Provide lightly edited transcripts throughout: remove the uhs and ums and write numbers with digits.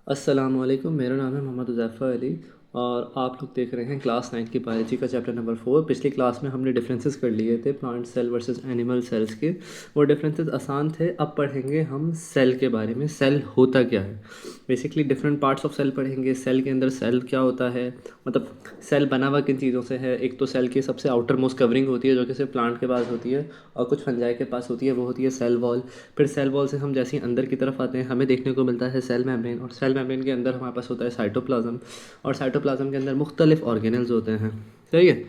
अस्सलामुअलैकुम, मेरा नाम है मोहम्मद हुज़ैफ़ा अली और आप लोग देख रहे हैं क्लास 9 की बायोलॉजी का चैप्टर नंबर 4। पिछली क्लास में हमने डिफरेंसेस कर लिए थे plant cell versus animal cells के। वो डिफरेंसेस आसान थे। अब पढ़ेंगे हम सेल के बारे में, सेल होता क्या है। Basically different parts of cell पढ़ेंगे। सेल के अंदर सेल क्या होता है, मतलब सेल बना हुआ किन चीज़ों से है। एक तो सेल की सबसे आउटर मोस्ट कवरिंग होती है जो कि सिर्फ प्लांट के पास होती है और कुछ फंजाई के पास होती है, वो होती है सेल वॉल। फिर सेल वॉल से हम जैसे ही अंदर की तरफ आते हैं हमें देखने को मिलता है सेल मेम्ब्रेन, और सेल मेम्ब्रेन के अंदर हमारे पास होता है साइटोप्लाज्म, और साइटोप्लाज्म के अंदर मुख्तलिफ ऑर्गेनल्स होते हैं। सही है।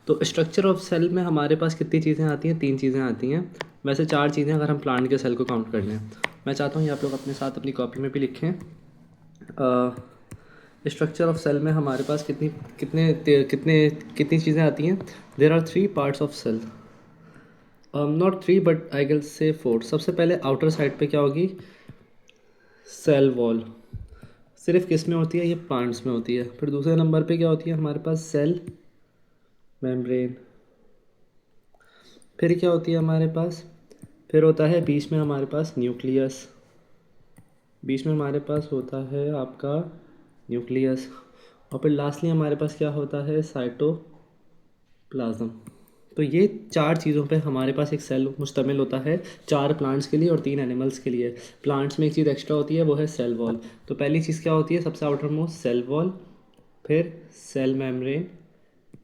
तो स्ट्रक्चर ऑफ सेल में हमारे पास कितनी चीज़ें आती हैं, 3 चीज़ें आती हैं। वैसे 4 चीज़ें अगर हम प्लांट के सेल को काउंट कर लें। मैं चाहता हूँ ये आप लोग अपने साथ अपनी कॉपी में भी लिखें। स्ट्रक्चर ऑफ सेल में हमारे पास कितनी चीज़ें आती हैं। There are 3 parts of cell. Not 3 but I can say 4। सबसे पहले आउटर साइड पे क्या होगी, सेल वॉल। सिर्फ किस में होती है, ये प्लांट्स में होती है। फिर दूसरे नंबर पे क्या होती है हमारे पास, सेल मेम्ब्रेन। फिर क्या होती है हमारे पास, फिर होता है बीच में हमारे पास न्यूक्लियस। बीच में हमारे पास होता है आपका न्यूक्लियस। और फिर लास्टली हमारे पास क्या होता है, साइटोप्लाज्म। तो ये 4 चीज़ों पे हमारे पास एक सेल मुश्तमिल होता है, 4 प्लांट्स के लिए और 3 एनिमल्स के लिए। प्लांट्स में एक चीज़ एक्स्ट्रा होती है, वो है सेल वॉल। तो पहली चीज़ क्या होती है, सबसे आउटर मोस्ट सेल वॉल, फिर सेल मेम्ब्रेन,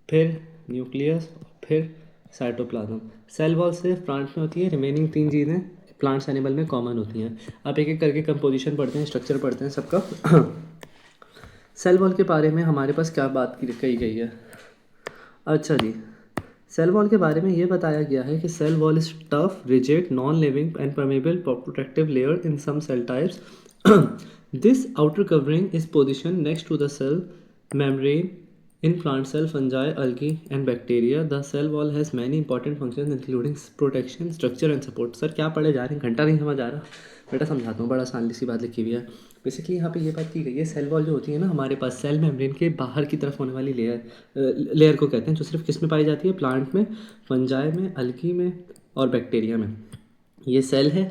फिर न्यूक्लियस, फिर साइटोप्लाज्म। सेल वॉल सिर्फ प्लांट में होती है, रिमेनिंग 3 चीज़ें प्लांट्स एनिमल में कॉमन होती हैं। अब एक एक करके कंपोजिशन पढ़ते हैं, स्ट्रक्चर पढ़ते हैं सबका। सेल वॉल के बारे में हमारे पास क्या बात कही गई है। अच्छा जी, सेल वॉल के बारे में ये बताया गया है कि cell wall is tough, rigid, non living and permeable protective layer in some cell types. This outer covering is position next to the cell membrane in plant cell, fungi, algae and bacteria. The cell wall has many important functions including protection, structure and support. Sir क्या पढ़े जा रहे हैं, घंटा नहीं समझ आ रहा। बेटा समझाता हूँ, बड़ा आसान सी बात लिखी हुई है। बेसिकली यहाँ पे ये बात की गई है, सेल वॉल जो होती है ना हमारे पास, सेल मेम्ब्रेन के बाहर की तरफ होने वाली लेयर को कहते हैं, जो सिर्फ किस में पाई जाती है, प्लांट में, फंजाई में, अलगी में और बैक्टीरिया में। ये सेल है।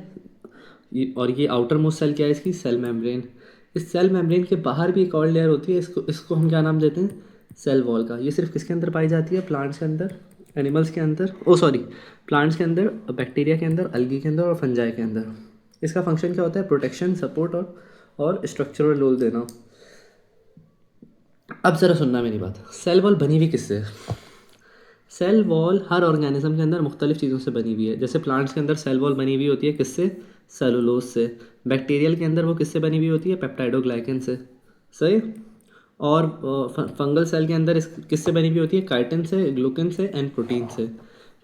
और ये आउटर मोस्ट सेल क्या है इसकी, सेल मेम्ब्रेन। इस सेल मेम्ब्रेन के बाहर भी एक और लेयर होती है, इसको इसको हम क्या नाम देते हैं, सेल वॉल का। ये सिर्फ किसके अंदर पाई जाती है, प्लांट्स के अंदर, एनिमल्स के अंदर, ओ सॉरी, प्लांट्स के अंदर, बैक्टीरिया के अंदर, अलगी के अंदर और फंजाई के अंदर। इसका फंक्शन क्या होता है, प्रोटेक्शन, सपोर्ट और स्ट्रक्चरल रोल देना। अब ज़रा सुनना मेरी बात। सेल वॉल बनी हुई किससे है? सेल वॉल हर ऑर्गेनिज्म के अंदर मुख्तलिफ चीज़ों से बनी हुई है। जैसे प्लांट्स के अंदर सेल वॉल बनी हुई होती है किससे, सेलुलोज से। बैक्टीरियल के अंदर वो किससे बनी हुई होती है, पेप्टाइडोग्लाइकन से। सही। और फंगल सेल के अंदर किससे बनी हुई होती है, काइटिन से, ग्लूकिन से एंड प्रोटीन से।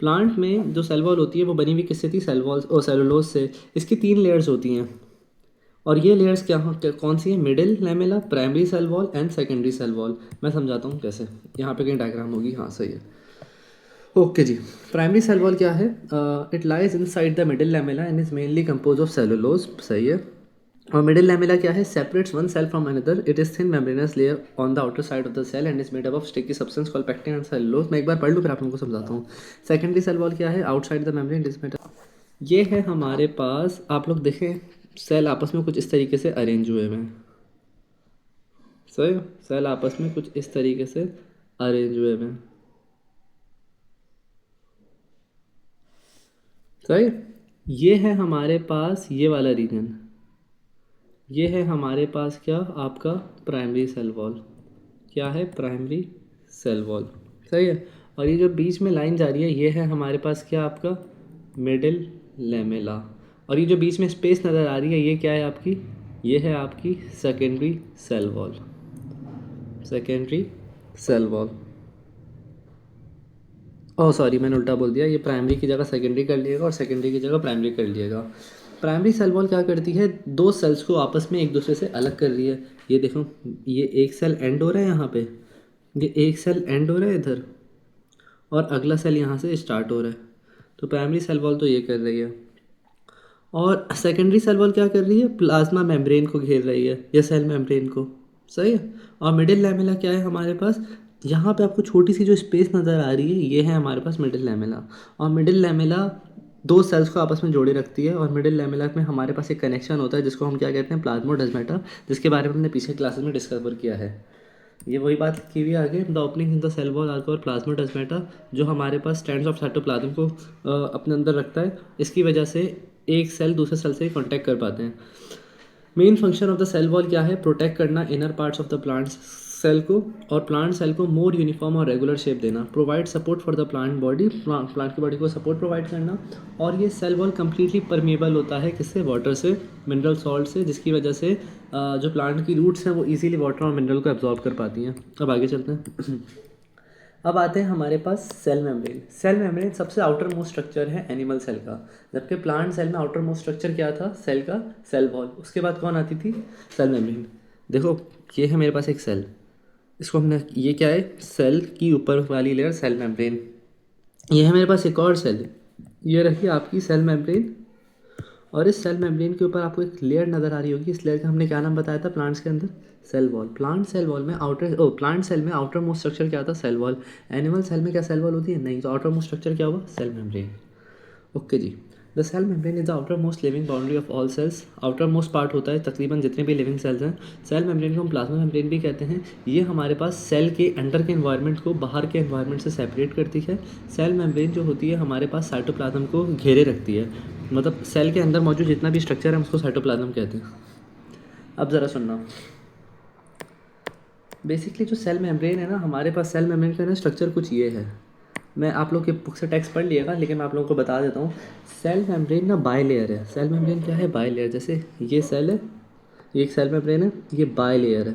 प्लांट में जो सेल वॉल होती है वो बनी हुई किससे थी, सेल वॉल और सेलुलोज से। इसकी 3 लेयर्स होती हैं, और ये लेयर्स कौन सी है, middle lamella, primary cell wall and secondary cell wall. मैं समझाता हूँ कैसे। यहाँ पे कहीं डायग्राम होगी, हाँ सही है। ओके जी। प्राइमरी सेल वॉल क्या है, it lies inside the middle lamella and is mainly compose of cellulose. सही है। और मिडिल लैमेला क्या है, separates one cell from another. It is thin membranous layer on the outer side of the cell and is made up of sticky substance called pectin and cellulose. मैं एक बार पढ़ लूँ फिर आप लोगों को समझाता हूँ। सेकेंडरी सेल वॉल क्या है, outside the membrane is made. ये है हमारे पास, आप लोग देखें सेल आपस में कुछ इस तरीके से अरेंज हुए हुए हैं। सही। सेल आपस में कुछ इस तरीके से अरेंज हुए हुए हैं। सही। ये है हमारे पास ये वाला रीजन, ये है हमारे पास क्या, आपका प्राइमरी सेल वॉल। क्या है, प्राइमरी सेल वॉल। सही है। और ये जो बीच में लाइन जा रही है ये है हमारे पास क्या, आपका मिडिल लेमेला। और ये जो बीच में स्पेस नज़र आ रही है ये क्या है आपकी, ये है आपकी secondary cell wall. Secondary cell wall. Oh sorry, मैंने उल्टा बोल दिया। ये प्राइमरी की जगह सेकेंडरी कर लिएगा और सेकेंडरी की जगह प्राइमरी कर लिएगा। प्राइमरी सेल वॉल क्या करती है, 2 सेल्स को आपस में एक दूसरे से अलग कर रही है। ये देखो, ये एक सेल एंड हो रहा है यहाँ पे, ये एक सेल एंड हो रहा है इधर, और अगला सेल यहाँ से स्टार्ट हो रहा है। तो प्राइमरी सेल वॉल तो ये कर रही है। और सेकेंडरी सेल वॉल क्या कर रही है, प्लाज्मा मेम्ब्रेन को घेर रही है, या सेल मेम्ब्रेन को। सही है। और मिडिल लैमेला क्या है हमारे पास, यहाँ पे आपको छोटी सी जो स्पेस नज़र आ रही है ये है हमारे पास मिडिल लैमेला। और मिडिल लैमेला दो सेल्स को आपस में जोड़े रखती है और मिडिल लैमेला में हमारे पास एक कनेक्शन होता है जिसको हम क्या कहते हैं, प्लाज्मोडेस्माटा, जिसके बारे में हमने पीछे क्लासेस में डिस्कवर किया है। ये वही बात की हुई आगे, the opening in the cell wall are called plasmodesmata, जो हमारे पास स्ट्रैंड्स ऑफ साइटोप्लाज्म को अपने अंदर रखता है। इसकी वजह से एक सेल दूसरे सेल से कॉन्टैक्ट कर पाते हैं। Main function of the cell wall क्या है, प्रोटेक्ट करना inner parts of the plant cell को और प्लांट सेल को मोर यूनिफॉर्म और रेगुलर शेप देना, provide support for the plant body, plant की बॉडी को सपोर्ट प्रोवाइड करना। और ये सेल वॉल कम्प्लीटली परमेबल होता है, किससे, वाटर से, मिनरल सॉल्ट से, जिसकी वजह से जो प्लांट की रूट्स हैं वो इजीली वाटर और मिनरल को एब्जॉर्ब कर पाती हैं। अब आगे चलते हैं। अब आते हैं हमारे पास सेल मेम्ब्रेन। सेल मेम्ब्रेन सबसे आउटर मोस्ट स्ट्रक्चर है एनिमल सेल का, जबकि प्लांट सेल में आउटर मोस्ट स्ट्रक्चर क्या था, सेल का सेल वॉल। उसके बाद कौन आती थी, सेल मेम्ब्रेन। देखो ये है मेरे पास एक सेल, इसको हमने, ये क्या है, सेल की ऊपर वाली लेयर सेल मेम्ब्रेन। ये है मेरे पास एक और सेल, ये रखी आपकी सेल मेम्ब्रेन। और इस सेल मेम्ब्रेन के ऊपर आपको एक लेयर नज़र आ रही होगी, इस लेयर का हमने क्या नाम बताया था प्लांट्स के अंदर, cell wall. Plant cell wall में प्लांट सेल में आउटर मोस्ट स्ट्रक्चर क्या था, सेल वॉल। एनिमल सेल में क्या सेल वॉल होती है, नहीं, तो आउटर मोस्ट स्ट्रक्चर क्या हुआ, सेल मेम्ब्रेन। ओके जी। The cell membrane is the outer most living boundary of all cells. Outer most part होता है तकरीबन जितने भी लिविंग सेल्स हैं। सेल मेम्ब्रेन को हम प्लाज्मा मेम्ब्रेन भी कहते हैं। ये हमारे पास सेल के अंदर के एनवायरनमेंट को बाहर के एनवायरनमेंट से सेपरेट करती है। सेल मेम्ब्रेन जो होती है हमारे पास साइटोप्लाज्म को घेरे रखती है, मतलब सेल के अंदर मौजूद जितना भी स्ट्रक्चर है हम उसको साइटोप्लाज्म कहते हैं। अब ज़रा सुनना, बेसिकली जो सेल मेम्ब्रेन है ना हमारे पास, सेल मेम्ब्रेन का ना स्ट्रक्चर कुछ ये है। मैं आप लोग के बुक से टेक्स्ट पढ़ लिएगा, लेकिन मैं आप लोगों को बता देता हूँ। सेल मेम्ब्रेन ना बाई लेयर है। सेल मेम्ब्रेन क्या है, बाई लेयर। जैसे ये सेल है, ये एक सेल मेम्ब्रेन है, ये बाई लेयर है।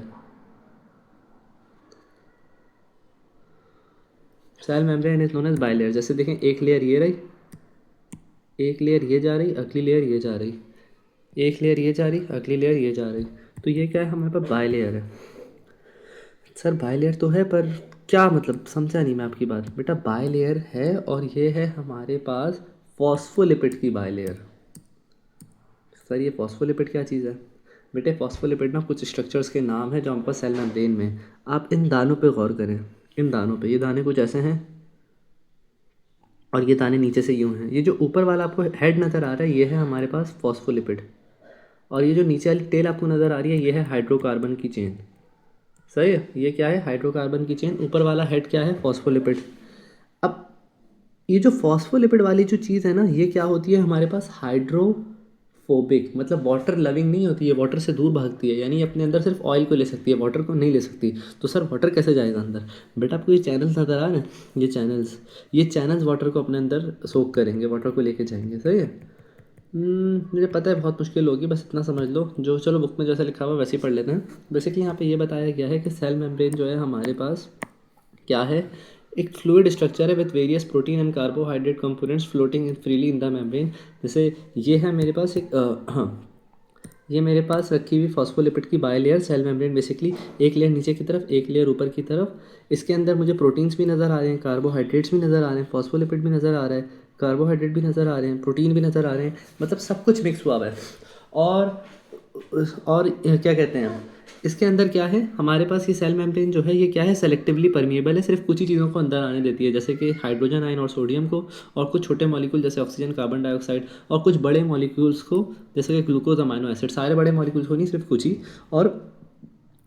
Cell membrane is known as bilayer. जैसे देखें, एक लेयर ये रही, एक लेयर ये जा रही, अगली लेयर ये जा रही, एक लेयर ये जा रही, अगली लेयर ये जा रही। तो ये क्या है, हमारे पास बाई लेयर है। सर बाई लेयर तो है, पर क्या मतलब, समझा नहीं मैं आपकी बात। बेटा बाई लेयर है और ये है हमारे पास फॉस्फोलिपिड की बाई लेयर। सर ये फॉस्फोलिपिड क्या चीज़ है, बेटे फॉस्फोलिपिड ना कुछ स्ट्रक्चर्स के नाम है जो हमारे पास सेल मेम्ब्रेन में। आप इन दानों पे गौर करें, इन दानों पे, ये दाने कुछ ऐसे हैं और ये दाने नीचे से यूँ हैं। ये जो ऊपर वाला आपको हेड नज़र आ रहा है ये है हमारे पास फॉस्फोलिपिड, और ये जो नीचे वाली टेल आपको नज़र आ रही है ये है हाइड्रोकार्बन की चेन। सही है, ये क्या है, हाइड्रोकार्बन की चेन। ऊपर वाला हेड क्या है, फॉस्फोलिपिड। अब ये जो फॉस्फोलिपिड वाली जो चीज़ है ना, ये क्या होती है हमारे पास, हाइड्रोफोबिक, मतलब वाटर लविंग नहीं होती है, वाटर से दूर भागती है। यानी अपने अंदर सिर्फ ऑयल को ले सकती है, वाटर को नहीं ले सकती। तो सर वाटर कैसे जाएगा अंदर, बेटा आपको ये चैनल्स नज़र आ रहे हैं, ये चैनल्स वाटर को अपने अंदर सोक करेंगे, वाटर को लेके जाएंगे। सही है। मुझे पता है बहुत मुश्किल होगी, बस इतना समझ लो, जो चलो बुक में जैसा लिखा हुआ वैसे ही पढ़ लेते हैं। बेसिकली यहाँ पे ये बताया गया है कि सेल मेम्ब्रेन जो है हमारे पास क्या है, एक फ्लूइड स्ट्रक्चर है with various protein and carbohydrate components floating in freely in the membrane. जैसे ये है मेरे पास एक हाँ, ये मेरे पास रखी हुई फॉस्फोलिपिड की bilayer cell membrane. Basically एक लेयर नीचे की तरफ, एक लेयर ऊपर की तरफ। इसके अंदर मुझे प्रोटीन्स भी नज़र आ रहे हैं, कार्बोहाइड्रेट्स भी नज़र आ रहे हैं, फॉस्फोलिपिड भी नज़र आ रहा है, कार्बोहाइड्रेट भी नज़र आ रहे हैं, प्रोटीन भी नज़र आ रहे हैं, मतलब सब कुछ मिक्स हुआ हुआ है। और क्या कहते हैं, इसके अंदर क्या है हमारे पास, ये सेल मेम्ब्रेन जो है ये क्या है, सेलेक्टिवली परमिएबल है, सिर्फ कुछ ही चीज़ों को अंदर आने देती है, जैसे कि हाइड्रोजन आयन और सोडियम को, और कुछ छोटे मॉलिक्यूल जैसे ऑक्सीजन, कार्बन डाइऑक्साइड, और कुछ बड़े मॉलिक्यूल्स को जैसे कि ग्लूकोज, अमाइनो एसिड। सारे बड़े मॉलिक्यूल्स को नहीं, सिर्फ कुछ ही। और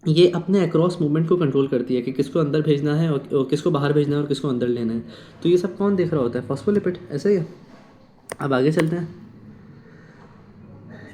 ये अपने अक्रॉस मूवमेंट को कंट्रोल करती है कि किसको अंदर भेजना है और किसको बाहर भेजना है और किसको अंदर लेना है। तो ये सब कौन देख रहा होता है, फॉस्फोलिपिड। ऐसा ही है। अब आगे चलते हैं।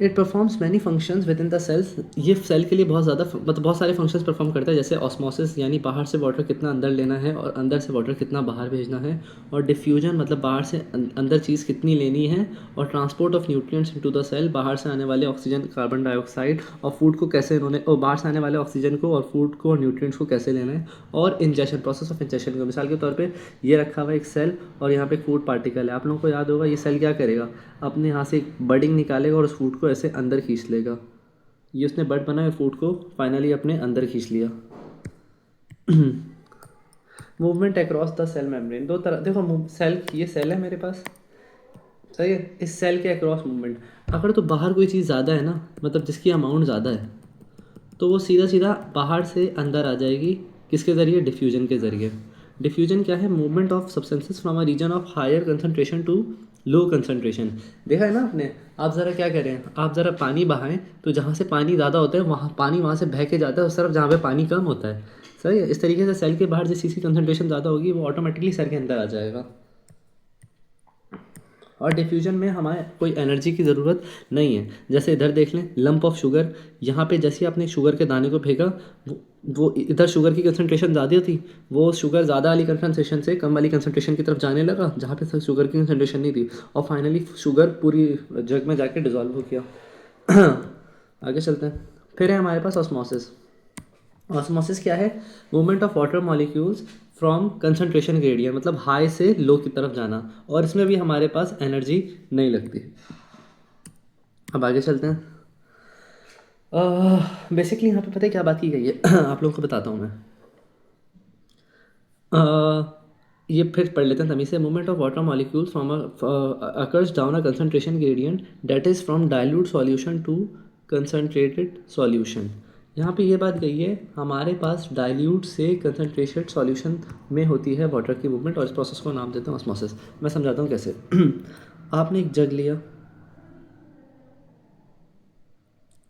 It performs many functions within the cells. ये सेल के लिए बहुत ज़्यादा मतलब बहुत सारे फंक्शंस परफॉर्म करता है, जैसे ऑस्मोसिस, यानी बाहर से वाटर कितना अंदर लेना है और अंदर से वाटर कितना बाहर भेजना है, और डिफ्यूजन, मतलब बाहर से अंदर चीज़ कितनी लेनी है, और transport of nutrients into the cell, बाहर से आने वाले ऑक्सीजन, कार्बन डाइऑक्साइड और फूड को कैसे इन्होंने, और बाहर से आने वाले ऑक्सीजन को और फूड को और न्यूट्रिएंट्स को कैसे लेना है, और इंजेक्शन, प्रोसेस ऑफ इंजेक्शन को। मिसाल के तौर पे ये रखा हुआ एक सेल और यहाँ पे फूड पार्टिकल है। आप लोगों को याद होगा ये सेल क्या करेगा, अपने यहाँ से एक बडिंग निकालेगा और उस फूड को ऐसे अंदर खींच लेगा। ये उसने बड बनाया, फूड को फाइनली अपने अंदर खींच लिया। Movement across the cell membrane, दो तरह, देखो सेल, ये सेल है मेरे पास, सही है। इस सेल के अक्रॉस मूवमेंट, अगर तो बाहर कोई चीज़ ज़्यादा है ना, मतलब जिसकी अमाउंट ज़्यादा है, तो वो सीधा सीधा बाहर से अंदर आ जाएगी, किसके ज़रिए, डिफ्यूजन के ज़रिए। डिफ्यूजन क्या है, movement of substances from a region of higher concentration to low concentration. देखा है ना आपने। आप ज़रा क्या करें, आप ज़रा पानी बहाएं तो जहाँ से पानी ज़्यादा होता है वहाँ पानी वहाँ से बह के जाता है उस तरफ जहाँ पे पानी कम होता है। सही है। इस तरीके से सेल के बाहर जिस चीज़ की कंसनट्रेशन ज़्यादा होगी वो ऑटोमेटिकली सेल के अंदर आ जाएगा। और डिफ्यूजन में हमारे कोई एनर्जी की ज़रूरत नहीं है। जैसे इधर देख लें, लंप ऑफ शुगर, यहाँ पे जैसे ही आपने शुगर के दाने को फेंका वो इधर शुगर की कंसंट्रेशन ज़्यादा थी, वो शुगर ज़्यादा वाली कंसंट्रेशन से कम वाली कंसंट्रेशन की तरफ जाने लगा जहाँ पे तक शुगर की कंसंट्रेशन नहीं थी, और फाइनली शुगर पूरी जग में जाके डिजॉल्व हो गया। आगे चलते हैं। फिर है हमारे पास ऑस्मोसिस। ऑस्मोसिस क्या है? Movement of water molecules from concentration gradient, मतलब हाई से लो की तरफ जाना, और इसमें भी हमारे पास एनर्जी नहीं लगती। अब आगे चलते हैं। बेसिकली यहाँ पे पता है क्या बात की गई है? आप लोगों को बताता हूँ मैं। ये फिर पढ़ लेते हैं तमीज़ से। Movement of water molecules from occurs down a concentration gradient that is from dilute solution to concentrated solution. यहाँ पे ये बात गई है, हमारे पास डाइल्यूट से कंसनट्रेटेड सॉल्यूशन में होती है वाटर की मूवमेंट, और इस प्रोसेस को नाम देते हैं ऑस्मोसिस। मैं समझाता हूँ कैसे। आपने एक जग लिया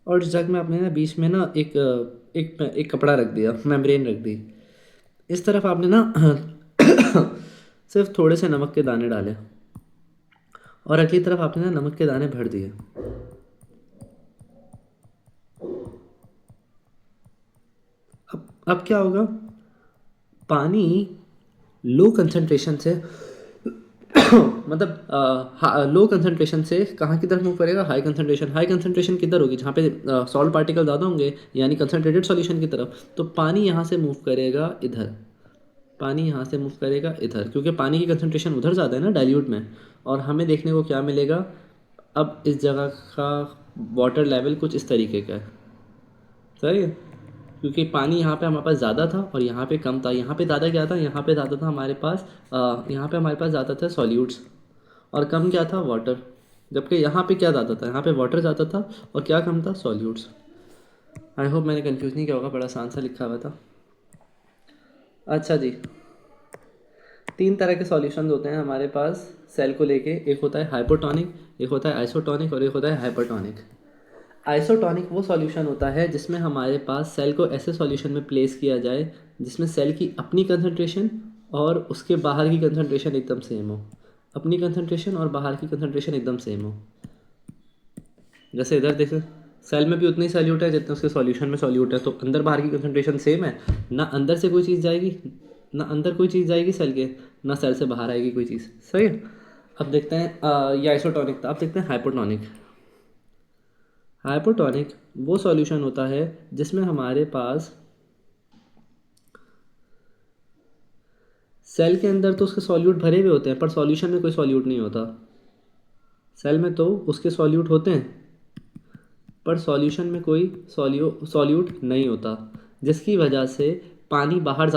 और इस जग में आपने ना बीच में ना एक कपड़ा रख दिया, मेम्ब्रेन रख दी। इस तरफ आपने ना सिर्फ थोड़े से नमक के दाने डाले, और अगली तरफ आपने ना नमक के दाने भर दिए। अब क्या होगा? पानी लो कंसंट्रेशन से मतलब लो कंसंट्रेशन से कहाँ की तरफ मूव करेगा? High concentration. हाई कंसंट्रेशन किधर होगी? जहाँ पे सॉल्ट पार्टिकल ज़्यादा होंगे, यानी कंसंट्रेटेड सॉल्यूशन की तरफ। तो पानी यहाँ से मूव करेगा इधर, पानी यहाँ से मूव करेगा इधर, क्योंकि पानी की कंसंट्रेशन उधर ज़्यादा है ना डाइल्यूट में। और हमें देखने को क्या मिलेगा? अब इस जगह का वाटर लेवल कुछ इस तरीके का है। सही है, क्योंकि पानी यहाँ पे हमारे पास ज़्यादा था और यहाँ पे कम था। यहाँ पे ज़्यादा क्या था? यहाँ पे ज़्यादा था हमारे पास यहाँ पे हमारे पास ज़्यादा था सॉल्यूट्स, और कम क्या था? वाटर। जबकि यहाँ पे क्या ज़्यादा था? यहाँ पे वाटर ज़्यादा था, और क्या कम था? सॉल्यूट्स। आई होप मैंने कंफ्यूज नहीं किया होगा, बड़ा आसान सा लिखा हुआ था। अच्छा जी, तीन तरह के सॉल्यूशंस होते हैं हमारे पास सेल को लेके। एक होता है हाइपोटोनिक, एक होता है आइसोटोनिक, और एक होता है हाइपरटोनिक। आइसोटोनिक वो सॉल्यूशन होता है जिसमें हमारे पास सेल को ऐसे सॉल्यूशन में प्लेस किया जाए जिसमें सेल की अपनी कंसंट्रेशन और उसके बाहर की कंसंट्रेशन एकदम सेम हो। अपनी कंसंट्रेशन और बाहर की कंसंट्रेशन एकदम सेम हो। जैसे इधर देखें, सेल में भी उतनी सॉल्यूट है जितने उसके सॉल्यूशन में सॉल्यूट है, तो अंदर बाहर की कंसंट्रेशन सेम है। ना अंदर से कोई चीज़ जाएगी, ना अंदर कोई चीज़ जाएगी सेल के, ना सेल से बाहर आएगी कोई चीज़। सही है। अब देखते हैं ये आइसोटोनिक था। अब देखते हैं हाइपोटोनिक। हाइपोटोनिक वो सॉल्यूशन होता है जिसमें हमारे पास सेल के अंदर तो उसके सॉल्यूट भरे हुए होते हैं, पर सॉल्यूशन में कोई सॉल्यूट नहीं होता। सेल में तो उसके सॉल्यूट होते हैं, पर सॉल्यूशन में कोई सॉल्यूट नहीं होता, जिसकी वजह से पानी बाहर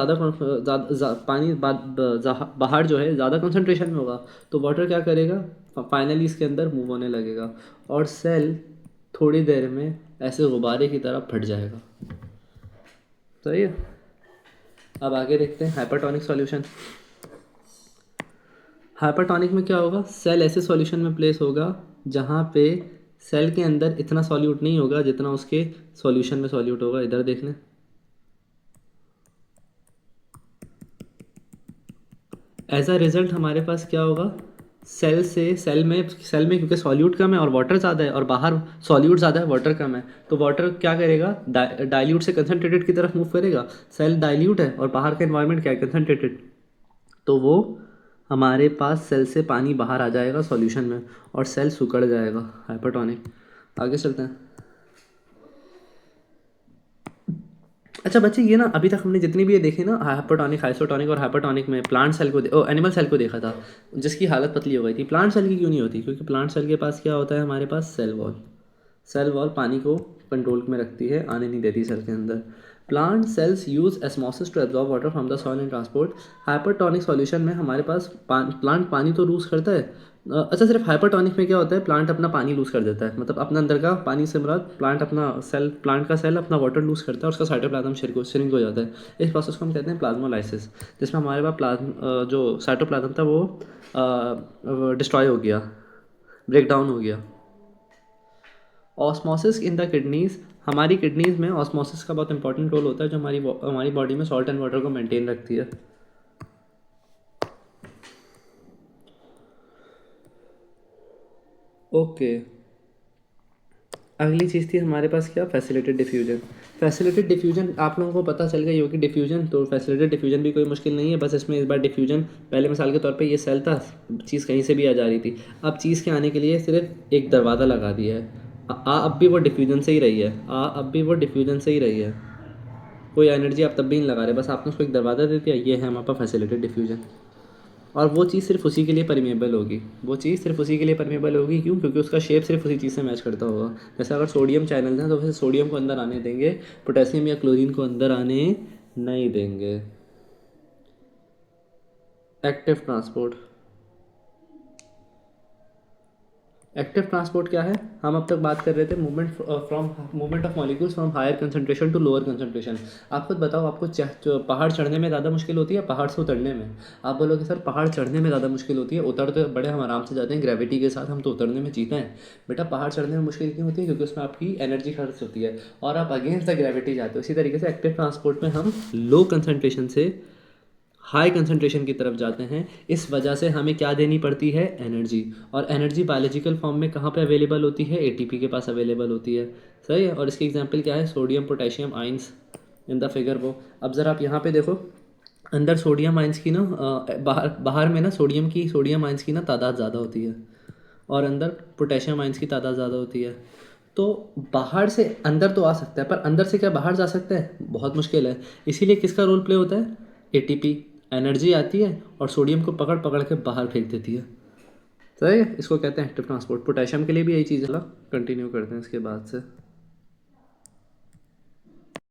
बाहर जो है ज़्यादा कंसंट्रेशन में होगा, तो वाटर क्या करेगा? फाइनली इसके अंदर मूव होने लगेगा, और सेल थोड़ी देर में ऐसे गुब्बारे की तरह फट जाएगा। सही है। अब आगे देखते हैं हाइपरटोनिक सॉल्यूशन। हाइपरटोनिक में क्या होगा? सेल ऐसे सॉल्यूशन में प्लेस होगा जहाँ पे सेल के अंदर इतना सॉल्यूट नहीं होगा जितना उसके सॉल्यूशन में सॉल्यूट होगा। इधर देख लें। एज अ रिजल्ट हमारे पास क्या होगा? सेल में क्योंकि सॉल्यूट कम है और वाटर ज़्यादा है, और बाहर सॉल्यूट ज़्यादा है वाटर कम है, तो वाटर क्या करेगा? डाइल्यूट से कंसनट्रेटेड की तरफ मूव करेगा। सेल डाइल्यूट है और बाहर का इन्वायरमेंट क्या है? कंसनट्रेटेड। तो वो हमारे पास सेल से पानी बाहर आ जाएगा सॉल्यूशन में, और सेल सिकुड़ जाएगा। हाइपरटोनिक। आगे चलते हैं। अच्छा बच्चे, ये ना अभी तक हमने जितनी भी ये देखे ना, हाइपरटोनिक, आइसोटोनिक और हाइपरटोनिक में प्लांट सेल को एनिमल सेल को देखा था जिसकी हालत पतली हो गई थी। प्लांट सेल की क्यों नहीं होती? क्योंकि प्लांट सेल के पास क्या होता है? हमारे पास सेल वॉल। सेल वॉल पानी को कंट्रोल में रखती है, आने नहीं देती सेल के अंदर। Plant cells use osmosis to absorb water from the soil and transport. Hypertonic solution में हमारे पास प्लांट पानी तो लूज करता है, अच्छा, सिर्फ हाइपरटोनिक में क्या होता है, प्लांट अपना पानी लूज़ कर देता है, मतलब अपना अंदर का पानी से मुराद प्लांट का सेल अपना वाटर लूज़ करता है और उसका साइटोप्लाज्म श्रिंक हो जाता है। इस प्रोसेस को हम कहते हैं प्लाज्मोलाइसिस, जिसमें हमारे पास जो साइटोप्लाज्म था वो डिस्ट्रॉय हो गया, ब्रेक डाउन हो गया। ऑस्मोसिस इन द किडनीज, हमारी किडनीज में ऑस्मोसिस का बहुत इंपॉर्टेंट रोल होता है, जो हमारी बॉडी में सॉल्ट एंड वाटर को मेंटेन रखती है। ओके, अगली चीज़ थी हमारे पास क्या, फैसिलिटेड डिफ्यूजन। फैसिलिटेड डिफ्यूजन आप लोगों को पता चल गई होगी, डिफ्यूजन तो फैसिलिटेड डिफ्यूजन भी कोई मुश्किल नहीं है, बस इसमें इस बार डिफ्यूजन पहले मिसाल के तौर पे ये सेल था, चीज़ कहीं से भी आ जा रही थी, अब चीज़ के आने के लिए सिर्फ एक दरवाज़ा लगा दिया है। अब भी वो डिफ्यूजन से ही रही है, अब भी वो डिफ्यूजन से ही रही है, कोई एनर्जी आप तब भी नहीं लगा रहे, बस आपने उसको एक दरवाज़ा दे दिया, ये है हमारे पास फैसिलिटेड डिफ्यूजन। और वो चीज़ सिर्फ उसी के लिए परमेबल होगी, वो चीज़ सिर्फ उसी के लिए परमेबल होगी, क्यों? क्योंकि उसका शेप सिर्फ उसी चीज़ से मैच करता होगा। जैसे अगर सोडियम चैनल है तो वैसे सोडियम को अंदर आने देंगे, पोटेशियम या क्लोरीन को अंदर आने नहीं देंगे। एक्टिव ट्रांसपोर्ट, एक्टिव ट्रांसपोर्ट क्या है? हम अब तक बात कर रहे थे movement of molecules from higher concentration to lower concentration. आप खुद बताओ, आपको पहाड़ चढ़ने में ज़्यादा मुश्किल होती है पहाड़ से उतरने में? आप बोलोगे सर पहाड़ चढ़ने में ज़्यादा मुश्किल होती है, उतर तो बड़े हम आराम से जाते हैं ग्रेविटी के साथ, हम तो उतरने में जीते हैं। बेटा पहाड़ चढ़ने में मुश्किल क्यों होती है? क्योंकि उसमें आपकी एनर्जी खर्च होती है और आप अगेंस्ट द ग्रेविटी जाते हो। इसी तरीके से एक्टिव ट्रांसपोर्ट में हम लो कंसनट्रेशन से हाई कंसंट्रेशन की तरफ जाते हैं, इस वजह से हमें क्या देनी पड़ती है, एनर्जी। और एनर्जी बायोलॉजिकल फॉर्म में कहाँ पे अवेलेबल होती है, एटीपी के पास अवेलेबल होती है। सही है, और इसकी एग्जांपल क्या है, sodium potassium ions in the figure वो। अब ज़रा आप यहाँ पे देखो, अंदर सोडियम आइंस की ना बाहर बाहर में ना सोडियम आइंस की ना तादाद ज़्यादा होती है और अंदर पोटेशियम आइंस की तादाद ज़्यादा होती है। तो बाहर से अंदर तो आ सकता है, पर अंदर से क्या बाहर जा सकता है? बहुत मुश्किल है। इसीलिए किसका रोल प्ले होता है, एटीपी। एनर्जी आती है और सोडियम को पकड़ पकड़ के बाहर फेंक देती है। सही है, इसको कहते हैं एक्टिव ट्रांसपोर्ट। पोटेशियम के लिए भी यही चीज़ है। कंटिन्यू करते हैं इसके बाद से।